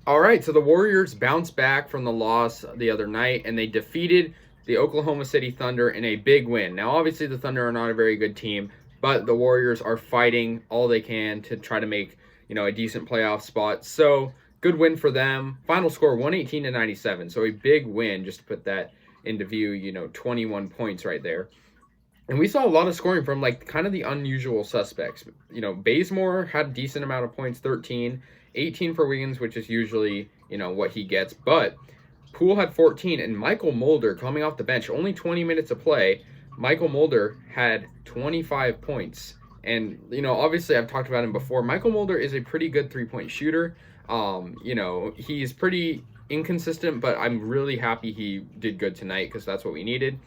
All right, so the Warriors bounced back from the loss the other night, and they defeated the Oklahoma City Thunder in a big win. Now, obviously, the Thunder are not a very good team, but the Warriors are fighting all they can to try to make a decent playoff spot. So good win for them. Final score 118-97. So a big win, just to put that into view. 21 points right there. And we saw a lot of scoring from kind of the unusual suspects. Bazemore had a decent amount of points, 13, 18 for Wiggins, which is usually, what he gets. But Poole had 14, and Michael Mulder coming off the bench, only 20 minutes of play. Michael Mulder had 25 points. And, obviously I've talked about him before. Michael Mulder is a pretty good three-point shooter. He's pretty inconsistent, but I'm really happy he did good tonight because that's what we needed.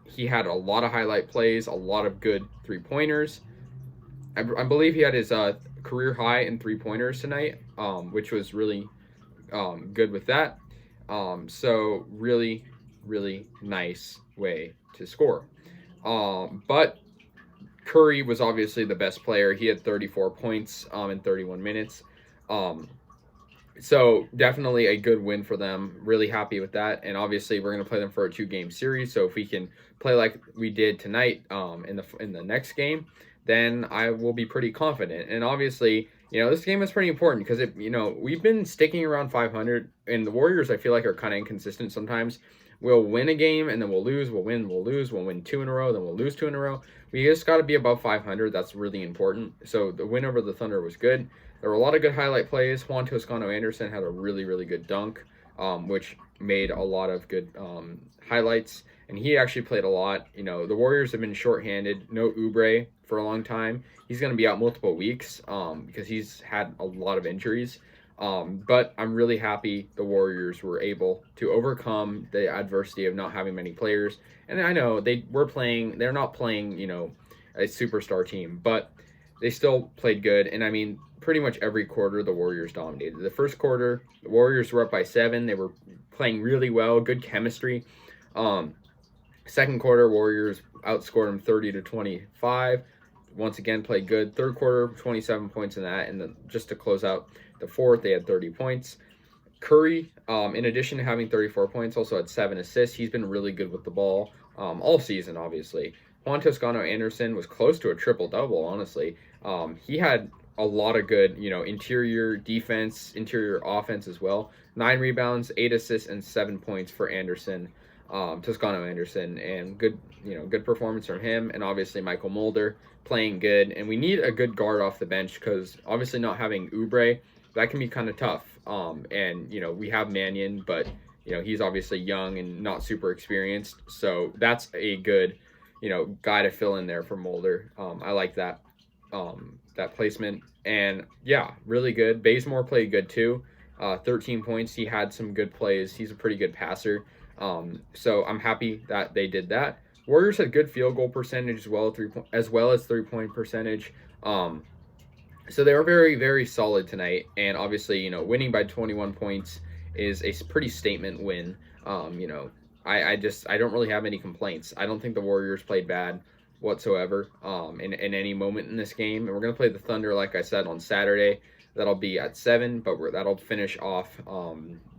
He had a lot of highlight plays, a lot of good three-pointers. I believe he had his career high in three-pointers tonight, which was really good with that. So really, really nice way to score. But Curry was obviously the best player. He had 34 points in 31 minutes. So definitely a good win for them. Really happy with that. And obviously we're going to play them for a 2-game series. So if we can play like we did tonight in the next game, then I will be pretty confident. And obviously, this game is pretty important because we've been sticking around 500, and the Warriors I feel like are kind of inconsistent sometimes. We'll win a game and then we'll lose. We'll win, we'll lose. We'll win 2 in a row, then we'll lose 2 in a row. We just got to be above 500. That's really important. So the win over the Thunder was good. There were a lot of good highlight plays. Juan Toscano-Anderson had a really, really good dunk, which made a lot of good highlights. And he actually played a lot. The Warriors have been shorthanded. No Oubre for a long time. He's going to be out multiple weeks because he's had a lot of injuries. But I'm really happy the Warriors were able to overcome the adversity of not having many players. And I know they're not playing, a superstar team, but they still played good. And I mean, pretty much every quarter the Warriors dominated. The first quarter, the Warriors were up by 7. They were playing really well, good chemistry. Second quarter, Warriors outscored them 30-25. Once again, played good. Third quarter, 27 points in that. And then just to close out the fourth, they had 30 points. Curry, in addition to having 34 points, also had 7 assists. He's been really good with the ball all season, obviously. Juan Toscano-Anderson was close to a triple-double, honestly. He had a lot of good, interior defense, interior offense as well. 9 rebounds, 8 assists, and 7 points for Anderson, Toscano-Anderson, and good, good performance from him. And obviously Michael Mulder playing good. And we need a good guard off the bench because obviously not having Oubre, that can be kind of tough. And we have Mannion, but he's obviously young and not super experienced. So that's a good, guy to fill in there for Mulder. I like that. That placement. And yeah, really good. Bazemore played good too. 13 points. He had some good plays. He's a pretty good passer. So I'm happy that they did that. Warriors had good field goal percentage as well as 3-point percentage. So they were very, very solid tonight. And obviously, winning by 21 points is a pretty statement win. I don't really have any complaints. I don't think the Warriors played bad whatsoever in any moment in this game. And we're going to play the Thunder, like I said, on Saturday. That'll be at 7, but that'll finish off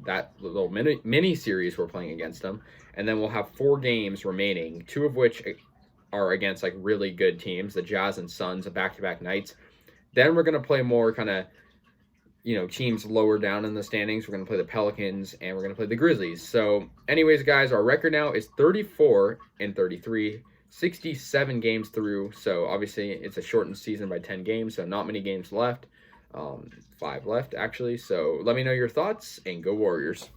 that little mini series we're playing against them. And then we'll have 4 games remaining, 2 of which are against really good teams, the Jazz and Suns, back-to-back nights. Then we're going to play more kind of, teams lower down in the standings. We're going to play the Pelicans and we're going to play the Grizzlies. So anyways, guys, our record now is 34-33, 67 games through. So obviously it's a shortened season by 10 games, so not many games left. 5 left, actually. So let me know your thoughts, and go Warriors.